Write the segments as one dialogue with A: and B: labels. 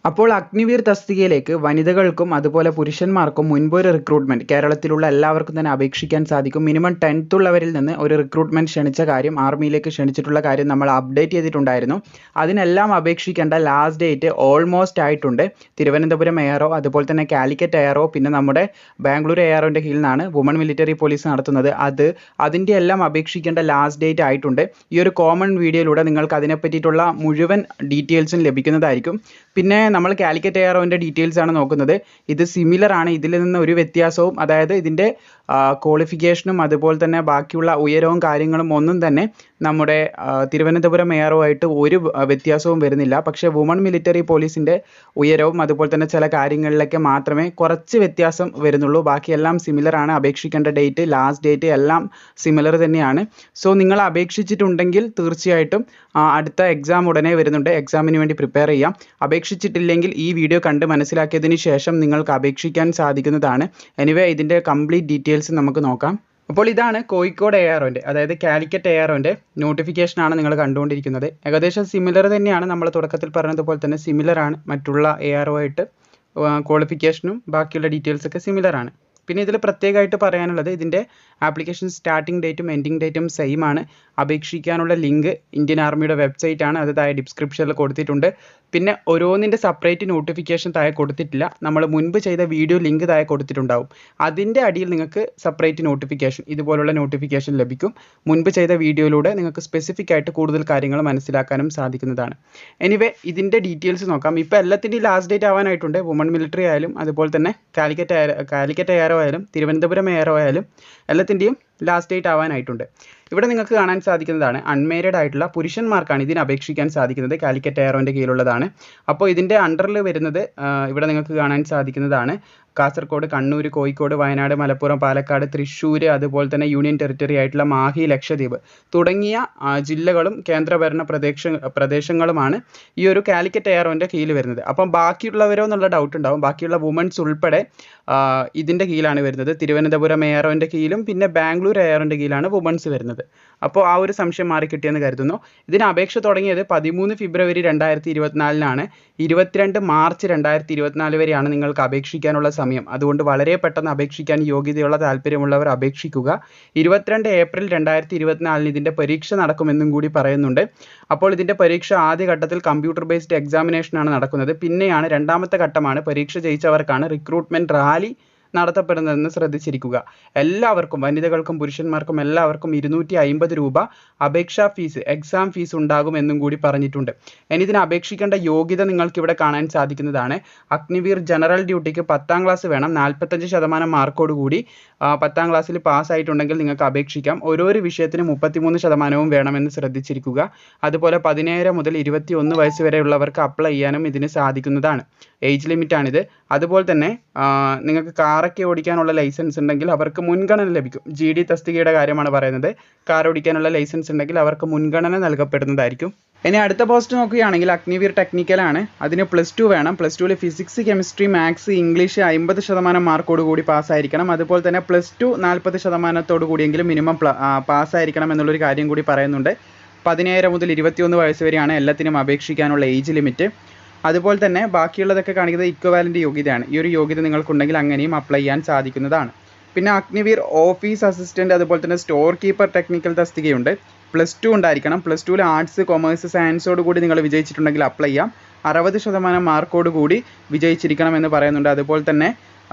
A: അപ്പോൾ അഗ്നിവീർ തസ്തികയിലേക്ക് വനിതകൾക്കും അതുപോലെ പുരുഷന്മാർക്കും മുൻപൊരു റിക്രൂട്ട്മെന്റ് കേരളത്തിലുള്ള എല്ലാവർക്കും തന്നെ അപേക്ഷിക്കാൻ സാധിക്കും. മിനിമം 10th ഉള്ളവരിൽ നിന്ന് ഒരു റിക്രൂട്ട്മെന്റ് ക്ഷണിച്ച കാര്യം, ആർമിയിലേക്ക് ക്ഷണിച്ചിട്ടുള്ള കാര്യം നമ്മൾ അപ്ഡേറ്റ് ചെയ്തിട്ടുണ്ടായിരുന്നു. അതിനെല്ലാം അപേക്ഷിക്കേണ്ട ലാസ്റ്റ് ഡേറ്റ് ഓൾമോസ്റ്റ് ആയിട്ടുണ്ട്. തിരുവനന്തപുരം എയറോ അതുപോലെ തന്നെ കാലിക്കറ്റ് എയറോ പിന്നെ നമ്മുടെ ബാംഗ്ലൂർ എയറോൻ്റെ കീഴിൽ നിന്നാണ് വുമൺ മിലിറ്ററി പോലീസ് നടത്തുന്നത്. അതിൻ്റെ എല്ലാം അപേക്ഷിക്കേണ്ട ലാസ്റ്റ് ഡേറ്റ് ആയിട്ടുണ്ട്. ഈ ഒരു കോമൺ വീഡിയോയിലൂടെ നിങ്ങൾക്ക് അതിനെ പറ്റിയിട്ടുള്ള മുഴുവൻ ഡീറ്റെയിൽസും ലഭിക്കുന്നതായിരിക്കും. പിന്നെ നമ്മൾ കാലിക്കറ്റ് എയറോൻ്റെ ഡീറ്റെയിൽസ് ആണ് നോക്കുന്നത്. ഇത് സിമിലർ ആണ്, ഇതിൽ നിന്ന് ഒരു വ്യത്യാസവും, അതായത് ഇതിൻ്റെ ക്വാളിഫിക്കേഷനും അതുപോലെ തന്നെ ബാക്കിയുള്ള ഉയരവും കാര്യങ്ങളും ഒന്നും തന്നെ നമ്മുടെ തിരുവനന്തപുരം എയറുമായിട്ട് ഒരു വ്യത്യാസവും വരുന്നില്ല. പക്ഷേ വുമൺ മിലിറ്ററി പോലീസിൻ്റെ ഉയരവും അതുപോലെ തന്നെ ചില കാര്യങ്ങളിലൊക്കെ മാത്രമേ കുറച്ച് വ്യത്യാസം വരുന്നുള്ളൂ. ബാക്കിയെല്ലാം സിമിലർ ആണ്. അപേക്ഷിക്കേണ്ട ഡേറ്റ്, ലാസ്റ്റ് ഡേറ്റ് എല്ലാം സിമിലർ തന്നെയാണ്. സോ നിങ്ങൾ അപേക്ഷിച്ചിട്ടുണ്ടെങ്കിൽ തീർച്ചയായിട്ടും അടുത്ത എക്സാം ഉടനെ വരുന്നുണ്ട്. എക്സാമിന് വേണ്ടി പ്രിപ്പയർ ചെയ്യാം. അപേക്ഷിച്ചിട്ടില്ലെങ്കിൽ ഈ വീഡിയോ കണ്ട് മനസ്സിലാക്കിയതിന് ശേഷം നിങ്ങൾക്ക് അപേക്ഷിക്കാൻ സാധിക്കുന്നതാണ്. എനിവേ ഇതിൻ്റെ കംപ്ലീറ്റ് ഡീറ്റെയിൽസ് നമുക്ക് നോക്കാം. അപ്പോൾ ഇതാണ് കോഴിക്കോട് എയറോൻ്റെ, അതായത് കാലിക്കറ്റ് എയറോൻ്റെ നോട്ടിഫിക്കേഷനാണ് നിങ്ങൾ കണ്ടുകൊണ്ടിരിക്കുന്നത്. ഏകദേശം സിമിലർ തന്നെയാണ്, നമ്മൾ തുടക്കത്തിൽ പറഞ്ഞതുപോലെ തന്നെ സിമിലർ ആണ്. മറ്റുള്ള എയറോ ആയിട്ട് ക്വാളിഫിക്കേഷനും ബാക്കിയുള്ള ഡീറ്റെയിൽസൊക്കെ സിമിലർ ആണ്. പിന്നെ ഇതിൽ പ്രത്യേകമായിട്ട് പറയാനുള്ളത്, ഇതിൻ്റെ ആപ്ലിക്കേഷൻ സ്റ്റാർട്ടിംഗ് ഡേറ്റും എൻഡിങ് ഡേറ്റും സെയിം ആണ്. അപേക്ഷിക്കാനുള്ള ലിങ്ക് ഇന്ത്യൻ ആർമിയുടെ വെബ്സൈറ്റ് ആണ്, അത് താഴെ ഡിസ്ക്രിപ്ഷനിൽ കൊടുത്തിട്ടുണ്ട്. പിന്നെ ഓരോന്നിൻ്റെ സെപ്പറേറ്റ് നോട്ടിഫിക്കേഷൻ താഴെ കൊടുത്തിട്ടില്ല. നമ്മൾ മുൻപ് ചെയ്ത വീഡിയോ ലിങ്ക് താഴെ കൊടുത്തിട്ടുണ്ടാവും. അതിൻ്റെ അടിയിൽ നിങ്ങൾക്ക് സെപ്പറേറ്റ് നോട്ടിഫിക്കേഷൻ, ഇതുപോലുള്ള നോട്ടിഫിക്കേഷൻ ലഭിക്കും. മുൻപ് ചെയ്ത വീഡിയോയിലൂടെ നിങ്ങൾക്ക് സ്പെസിഫിക് ആയിട്ട് കൂടുതൽ കാര്യങ്ങൾ മനസ്സിലാക്കാനും സാധിക്കുന്നതാണ്. എനിവേ ഇതിൻ്റെ ഡീറ്റെയിൽസ് നോക്കാം. ഇപ്പോൾ എല്ലാത്തിൻ്റെയും ലാസ്റ്റ് ഡേറ്റ് ആവാനായിട്ടുണ്ട്. വുമൺ മിലിറ്ററി ആയാലും അതുപോലെ തന്നെ കാലിക്കറ്റ് എയറോ ആയാലും തിരുവനന്തപുരം എയറോ ആയാലും എല്ലാത്തിൻ്റെയും ലാസ്റ്റ് ഡേറ്റ് ആവാനായിട്ടുണ്ട്. ഇവിടെ നിങ്ങൾക്ക് കാണാൻ സാധിക്കുന്നതാണ്, അൺമാരീഡ് ആയിട്ടുള്ള പുരുഷന്മാർക്കാണ് ഇതിന് അപേക്ഷിക്കാൻ സാധിക്കുന്നത്. കാലിക്കറ്റ് എയറോൻ്റെ കീഴിലുള്ളതാണ്. അപ്പോൾ ഇതിൻ്റെ അണ്ടറിൽ വരുന്നത് ഇവിടെ നിങ്ങൾക്ക് കാണാൻ സാധിക്കുന്നതാണ് കാസർഗോഡ്, കണ്ണൂർ, കോഴിക്കോട്, വയനാട്, മലപ്പുറം, പാലക്കാട്, തൃശ്ശൂർ, അതുപോലെ തന്നെ യൂണിയൻ ടെറിട്ടറി ആയിട്ടുള്ള മാഹി, ലക്ഷദ്വീപ് തുടങ്ങിയ ജില്ലകളും കേന്ദ്രഭരണ പ്രദേശങ്ങളുമാണ് ഈ ഒരു കാലിക്കറ്റ് എയറോൻ്റെ കീഴിൽ വരുന്നത്. അപ്പം ബാക്കിയുള്ളവരോ എന്നുള്ള ഡൗട്ട് ഉണ്ടാവും. ബാക്കിയുള്ള വുമൻസ് ഉൾപ്പെടെ ഇതിൻ്റെ കീഴിലാണ് വരുന്നത്. തിരുവനന്തപുരം എയറോൻ്റെ കീഴിലും പിന്നെ ബാംഗ്ലൂർ എയറോൻ്റെ കീഴിലാണ് വുമൻസ് വരുന്നത്. അപ്പോൾ ആ ഒരു സംശയം മാറിക്കിട്ടിയെന്ന് കരുതുന്നു. ഇതിന് അപേക്ഷ തുടങ്ങിയത് 13 ഫെബ്രുവരി 2024 22 മാർച്ച് 2024 വരെയാണ് നിങ്ങൾക്ക് അപേക്ഷിക്കാനുള്ള സമയം. അതുകൊണ്ട് വളരെ പെട്ടെന്ന് അപേക്ഷിക്കാൻ യോഗ്യതയുള്ള താല്പര്യമുള്ളവർ അപേക്ഷിക്കുക. 22 ഏപ്രിൽ 2024 ഇതിൻ്റെ പരീക്ഷ നടക്കുമെന്നും കൂടി പറയുന്നുണ്ട്. അപ്പോൾ ഇതിൻ്റെ പരീക്ഷ ആദ്യ ഘട്ടത്തിൽ കമ്പ്യൂട്ടർ ബേസ്ഡ് എക്സാമിനേഷനാണ് നടക്കുന്നത്. പിന്നെയാണ് രണ്ടാമത്തെ ഘട്ടമാണ് പരീക്ഷ ജയിച്ചവർക്കാണ് റിക്രൂട്ട്മെൻറ്റ് റാലി നടത്തപ്പെടുന്നതെന്ന് ശ്രദ്ധിച്ചിരിക്കുക. എല്ലാവർക്കും, വനിതകൾക്കും പുരുഷന്മാർക്കും എല്ലാവർക്കും 250 രൂപ അപേക്ഷാ ഫീസ്, എക്സാം ഫീസ് ഉണ്ടാകുമെന്നും കൂടി പറഞ്ഞിട്ടുണ്ട്. ഇനി ഇതിന് അപേക്ഷിക്കേണ്ട യോഗ്യത നിങ്ങൾക്കിവിടെ കാണാൻ സാധിക്കുന്നതാണ്. അഗ്നിവീർ ജനറൽ ഡ്യൂട്ടിക്ക് 10ാം ക്ലാസ് വേണം. 45% മാർക്കോട് കൂടി 10ാം ക്ലാസ്സിൽ പാസ്സായിട്ടുണ്ടെങ്കിൽ നിങ്ങൾക്ക് അപേക്ഷിക്കാം. ഓരോരോ വിഷയത്തിന് 33% വേണമെന്ന് ശ്രദ്ധിച്ചിരിക്കുക. അതുപോലെ 17 മുതൽ 21 വയസ്സ് വരെയുള്ളവർക്ക് അപ്ലൈ ചെയ്യാനും ഇതിന് സാധിക്കുന്നതാണ്. ഏജ് ലിമിറ്റാണിത്. അതുപോലെ തന്നെ നിങ്ങൾക്ക് കാറൊക്കെ ഓടിക്കാനുള്ള ലൈസൻസ് ഉണ്ടെങ്കിൽ അവർക്ക് മുൻഗണന ലഭിക്കും. GD തസ്തികയുടെ കാര്യമാണ് പറയുന്നത്. കാർ ഓടിക്കാനുള്ള ലൈസൻസ് ഉണ്ടെങ്കിൽ അവർക്ക് മുൻഗണന നൽകപ്പെടുന്നതായിരിക്കും. ഇനി അടുത്ത പോസ്റ്റ് നോക്കുകയാണെങ്കിൽ അഗ്നിവീർ ടെക്നിക്കലാണ്. അതിന് +2 വേണം. +2ൽ ഫിസിക്സ്, കെമിസ്ട്രി, മാത്സ്, ഇംഗ്ലീഷ് 50% മാർക്കോട് കൂടി പാസ്സായിരിക്കണം. അതുപോലെ തന്നെ +2 40% കൂടിയെങ്കിലും മിനിമം പാസ്സായിരിക്കണം എന്നുള്ളൊരു കാര്യം കൂടി പറയുന്നുണ്ട്. 17 മുതൽ 21 വയസ്സ് വരെയാണ് എല്ലാത്തിനും അപേക്ഷിക്കാനുള്ള ഏജ് ലിമിറ്റ്. അതുപോലെ തന്നെ ബാക്കിയുള്ളതൊക്കെ കാണിക്കുന്നത് ഇക്വവാലൻ്റ് യോഗ്യതയാണ്. ഈ ഒരു യോഗ്യത നിങ്ങൾക്കുണ്ടെങ്കിൽ അങ്ങനെയും അപ്ലൈ ചെയ്യാൻ സാധിക്കുന്നതാണ്. പിന്നെ അഗ്നിവീർ ഓഫീസ് അസിസ്റ്റൻറ്റ് അതുപോലെ തന്നെ സ്റ്റോർ കീപ്പർ ടെക്നിക്കൽ തസ്തികയുണ്ട്. +2 ഉണ്ടായിരിക്കണം. +2ൽ ആർട്സ്, കൊമേഴ്സ്, സയൻസോട് കൂടി നിങ്ങൾ വിജയിച്ചിട്ടുണ്ടെങ്കിൽ അപ്ലൈ ചെയ്യാം. 60% മാർക്കോട് കൂടി വിജയിച്ചിരിക്കണം എന്ന് പറയുന്നുണ്ട്. അതുപോലെ തന്നെ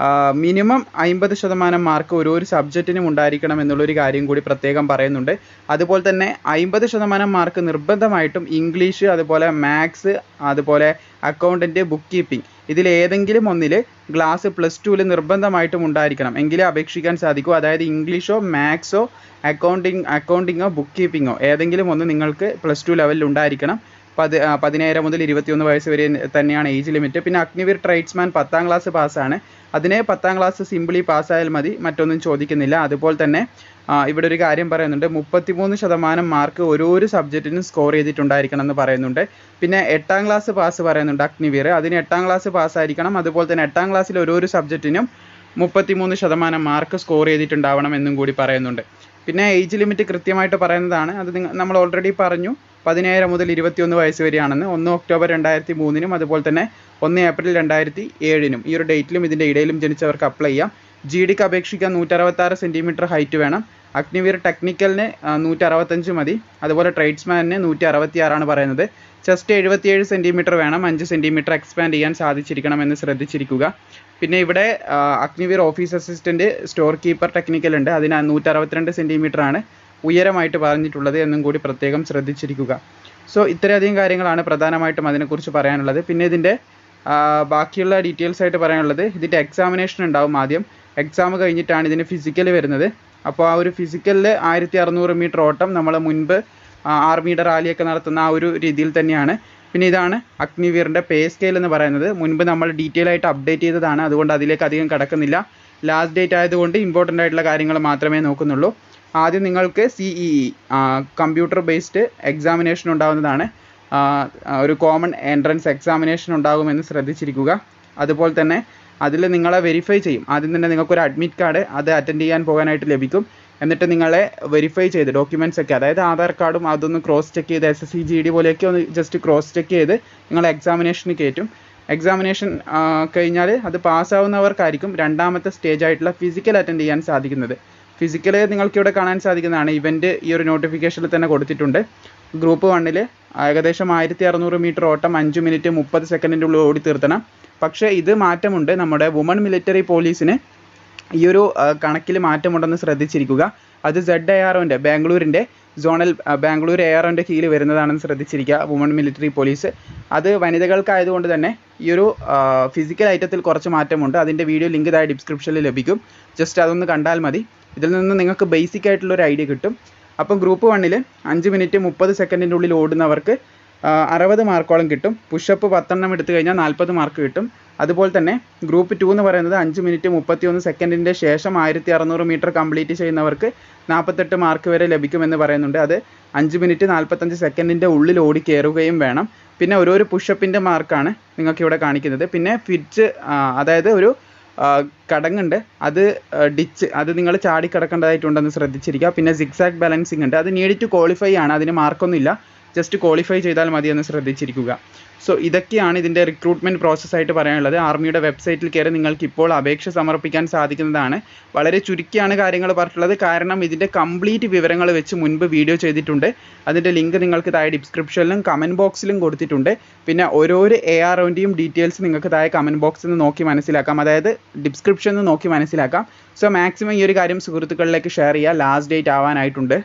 A: മിനിമം 50% മാർക്ക് ഓരോ സബ്ജക്റ്റിനും ഉണ്ടായിരിക്കണം എന്നുള്ളൊരു കാര്യം കൂടി പ്രത്യേകം പറയുന്നുണ്ട്. അതുപോലെ തന്നെ 50% മാർക്ക് നിർബന്ധമായിട്ടും ഇംഗ്ലീഷ്, അതുപോലെ മാത്സ്, അതുപോലെ അക്കൗണ്ടൻറ്റ്, ബുക്ക് കീപ്പിംഗ് ഇതിലേതെങ്കിലും ഒന്നിൽ ക്ലാസ് +2ൽ നിർബന്ധമായിട്ടും ഉണ്ടായിരിക്കണം. എങ്കിലേ അപേക്ഷിക്കാൻ സാധിക്കൂ. അതായത് ഇംഗ്ലീഷോ മാത്സോ അക്കൗണ്ടിങ്ങോ ബുക്ക് കീപ്പിങ്ങോ ഏതെങ്കിലും ഒന്ന് നിങ്ങൾക്ക് +2 ലെവലിൽ ഉണ്ടായിരിക്കണം. 17 മുതൽ 21 വയസ്സ് വരെ തന്നെയാണ് ഏജ് ലിമിറ്റ്. പിന്നെ അഗ്നിവീർ ട്രേഡ്സ്മാൻ 10ാം ക്ലാസ് പാസ്സാണ്. അതിനെ 10ാം ക്ലാസ് സിംപിളി പാസ്സായാൽ മതി, മറ്റൊന്നും ചോദിക്കുന്നില്ല. അതുപോലെ തന്നെ ഇവിടെ ഒരു കാര്യം പറയുന്നുണ്ട്, 33% മാർക്ക് ഓരോരോ സബ്ജക്റ്റിനും സ്കോർ ചെയ്തിട്ടുണ്ടായിരിക്കണം എന്ന് പറയുന്നുണ്ട്. പിന്നെ 8ാം ക്ലാസ് പാസ് പറയുന്നുണ്ട് അഗ്നിവീർ. അതിന് 8ാം ക്ലാസ് പാസ്സായിരിക്കണം. അതുപോലെ തന്നെ 8ാം ക്ലാസ്സിൽ ഓരോരോ സബ്ജക്റ്റിനും 33% മാർക്ക് സ്കോർ ചെയ്തിട്ടുണ്ടാവണം എന്നും കൂടി പറയുന്നുണ്ട്. പിന്നെ ഏജ് ലിമിറ്റ് കൃത്യമായിട്ട് പറയുന്നതാണ്. അത് നമ്മൾ ഓൾറെഡി പറഞ്ഞു. 17 മുതൽ 21 വയസ്സ് വരെയാണെന്ന്. 1 ഒക്ടോബർ 2003 അതുപോലെ തന്നെ 1 ഏപ്രിൽ 2007 ഈ ഒരു ഡേറ്റിലും ഇതിൻ്റെ ഇടയിലും ജനിച്ചവർക്ക് അപ്ലൈ ചെയ്യാം. GDക്ക് അപേക്ഷിക്കാൻ 166 സെൻറ്റിമീറ്റർ ഹൈറ്റ് വേണം. അഗ്നിവീർ ടെക്നിക്കലിന് 165 മതി. അതുപോലെ ട്രേഡ്സ്മാനിന് 166 പറയുന്നത്. ചെസ്റ്റ് 77 സെൻറ്റിമീറ്റർ വേണം. 5 സെൻറ്റിമീറ്റർ എക്സ്പാൻഡ് ചെയ്യാൻ സാധിച്ചിരിക്കണമെന്ന് ശ്രദ്ധിച്ചിരിക്കുക. പിന്നെ ഇവിടെ Agniveer office assistant store keeper technical ഉണ്ട്. അതിന് 162 സെൻറ്റിമീറ്റർ ആണ് ഉയരമായിട്ട് പറഞ്ഞിട്ടുള്ളത് എന്നും കൂടി പ്രത്യേകം ശ്രദ്ധിച്ചിരിക്കുക. സോ ഇത്രയധികം കാര്യങ്ങളാണ് പ്രധാനമായിട്ടും അതിനെക്കുറിച്ച് പറയാനുള്ളത്. പിന്നെ ഇതിൻ്റെ ബാക്കിയുള്ള ഡീറ്റെയിൽസ് ആയിട്ട് പറയാനുള്ളത്, ഇതിൻ്റെ എക്സാമിനേഷൻ ഉണ്ടാവും. ആദ്യം എക്സാം കഴിഞ്ഞിട്ടാണ് ഇതിന് ഫിസിക്കൽ വരുന്നത്. അപ്പോൾ ആ ഒരു ഫിസിക്കലിൽ 1600 മീറ്റർ ഓട്ടം നമ്മൾ മുൻപ് ആർമിയുടെ റാലിയൊക്കെ നടത്തുന്ന ആ ഒരു രീതിയിൽ തന്നെയാണ്. പിന്നെ ഇതാണ് അഗ്നിവീറിൻ്റെ പേ സ്കെയിൽ എന്ന് പറയുന്നത്. മുൻപ് നമ്മൾ ഡീറ്റെയിൽ ആയിട്ട് അപ്ഡേറ്റ് ചെയ്തതാണ്, അതുകൊണ്ട് അതിലേക്ക് അധികം കടക്കുന്നില്ല. ലാസ്റ്റ് ഡേറ്റ് ആയതുകൊണ്ട് ഇമ്പോർട്ടൻ്റ് ആയിട്ടുള്ള കാര്യങ്ങൾ മാത്രമേ നോക്കുന്നുള്ളൂ. ആദ്യം നിങ്ങൾക്ക് CEE കമ്പ്യൂട്ടർ ബേസ്ഡ് എക്സാമിനേഷൻ ഉണ്ടാകുന്നതാണ്. ഒരു കോമൺ എൻട്രൻസ് എക്സാമിനേഷൻ ഉണ്ടാകുമെന്ന് ശ്രദ്ധിച്ചിരിക്കുക. അതുപോലെ തന്നെ അതിൽ നിങ്ങളെ വെരിഫൈ ചെയ്യും. ആദ്യം തന്നെ നിങ്ങൾക്കൊരു അഡ്മിറ്റ് കാർഡ് അത് അറ്റൻഡ് ചെയ്യാൻ പോകാനായിട്ട് ലഭിക്കും. എന്നിട്ട് നിങ്ങളെ വെരിഫൈ ചെയ്ത് ഡോക്യുമെൻറ്റ്സ് ഒക്കെ, അതായത് ആധാർ കാർഡും അതൊന്ന് ക്രോസ് ചെക്ക് ചെയ്ത് SSC GD പോലെയൊക്കെ ഒന്ന് ജസ്റ്റ് ക്രോസ് ചെക്ക് ചെയ്ത് നിങ്ങളെ എക്സാമിനേഷന് കയറ്റും. എക്സാമിനേഷൻ കഴിഞ്ഞാൽ അത് പാസ്സാവുന്നവർക്കായിരിക്കും രണ്ടാമത്തെ സ്റ്റേജ് ആയിട്ടുള്ള ഫിസിക്കൽ അറ്റൻഡ് ചെയ്യാൻ സാധിക്കുന്നത്. ഫിസിക്കൽ നിങ്ങൾക്കിവിടെ കാണാൻ സാധിക്കുന്നതാണ്. ഇവൻറ്റ് ഈ ഒരു നോട്ടിഫിക്കേഷനിൽ തന്നെ കൊടുത്തിട്ടുണ്ട്. ഗ്രൂപ്പ് 1 ഏകദേശം 1600 മീറ്റർ ഓട്ടം 5 മിനിറ്റ് 30 സെക്കൻഡിൻ്റെ ഉള്ളിൽ ഓടി തീർത്തണം. പക്ഷേ ഇത് മാറ്റമുണ്ട്. നമ്മുടെ വുമൺ മിലിറ്ററി പോലീസിന് ഈ ഒരു കണക്കിൽ മാറ്റമുണ്ടെന്ന് ശ്രദ്ധിച്ചിരിക്കുക. അത് ZAROൻ്റെ ബാംഗ്ലൂരിൻ്റെ സോണൽ ബാംഗ്ലൂർ AROൻ്റെ കീഴിൽ വരുന്നതാണെന്ന് ശ്രദ്ധിച്ചിരിക്കുക. വുമൺ മിലിറ്ററി പോലീസ് അത് വനിതകൾക്കായതുകൊണ്ട് തന്നെ ഈ ഒരു ഫിസിക്കൽ ഐറ്റത്തിൽ കുറച്ച് മാറ്റമുണ്ട്. അതിൻ്റെ വീഡിയോ ലിങ്ക് താഴെ ഡിസ്ക്രിപ്ഷനിൽ ലഭിക്കും. ജസ്റ്റ് അതൊന്ന് കണ്ടാൽ മതി. ഇതിൽ നിന്ന് നിങ്ങൾക്ക് ബേസിക് ആയിട്ടുള്ളൊരു ഐഡിയ കിട്ടും. അപ്പം ഗ്രൂപ്പ് 1 5 മിനിറ്റ് 30 സെക്കൻഡിൻ്റെ ഉള്ളിൽ ഓടുന്നവർക്ക് 60 മാർക്കോളം കിട്ടും. പുഷപ്പ് 10 എടുത്തു കഴിഞ്ഞാൽ 40 മാർക്ക് കിട്ടും. അതുപോലെ തന്നെ ഗ്രൂപ്പ് 2 എന്ന് പറയുന്നത് 5 മിനിറ്റ് 31 സെക്കൻഡിൻ്റെ ശേഷം 1600 മീറ്റർ കംപ്ലീറ്റ് ചെയ്യുന്നവർക്ക് 48 മാർക്ക് വരെ ലഭിക്കുമെന്ന് പറയുന്നുണ്ട്. അത് 5 മിനിറ്റ് 45 സെക്കൻഡിൻ്റെ ഉള്ളിൽ ഓടി കയറുകയും വേണം. പിന്നെ ഓരോരോ പുഷപ്പിൻ്റെ മാർക്കാണ് നിങ്ങൾക്ക് ഇവിടെ കാണിക്കുന്നത്. പിന്നെ ഫിറ്റ്, അതായത് ഒരു കടങ്ങുണ്ട്, അത് ഡിച്ച്, അത് നിങ്ങൾ ചാടിക്കിടക്കേണ്ടതായിട്ടുണ്ടെന്ന് ശ്രദ്ധിച്ചിരിക്കുക. പിന്നെ സിക്സാക് ബാലൻസിങ് ഉണ്ട്. അത് നീഡ് ടു ക്വാളിഫൈ ആണ്, അതിന് മാർക്കൊന്നുമില്ല, ജസ്റ്റ് ക്വാളിഫൈ ചെയ്താൽ മതിയെന്ന് ശ്രദ്ധിച്ചിരിക്കുക. സോ ഇതൊക്കെയാണ് ഇതിൻ്റെ റിക്രൂട്ട്മെൻറ്റ് പ്രോസസ്സായിട്ട് പറയാനുള്ളത്. ആർമിയുടെ വെബ്സൈറ്റിൽ കയറി നിങ്ങൾക്ക് ഇപ്പോൾ അപേക്ഷ സമർപ്പിക്കാൻ സാധിക്കുന്നതാണ്. വളരെ ചുരുക്കിയാണ് കാര്യങ്ങൾ പറഞ്ഞിട്ടുള്ളത്, കാരണം ഇതിൻ്റെ കംപ്ലീറ്റ് വിവരങ്ങൾ വെച്ച് മുൻപ് വീഡിയോ ചെയ്തിട്ടുണ്ട്. അതിൻ്റെ ലിങ്ക് നിങ്ങൾക്ക് താഴെ ഡിസ്ക്രിപ്ഷനിലും കമൻറ്റ് ബോക്സിലും കൊടുത്തിട്ടുണ്ട്. പിന്നെ ഓരോരോ AROൻ്റെയും ഡീറ്റെയിൽസ് നിങ്ങൾക്ക് താഴെ കമൻറ്റ് ബോക്സിൽ നിന്ന് നോക്കി മനസ്സിലാക്കാം, അതായത് ഡിസ്ക്രിപ്ഷനിൽ നിന്ന് നോക്കി മനസ്സിലാക്കാം. സോ മാക്സിമം ഈ ഒരു കാര്യം സുഹൃത്തുക്കളിലേക്ക് ഷെയർ ചെയ്യുക. Last date ആവാനായിട്ടുണ്ട്.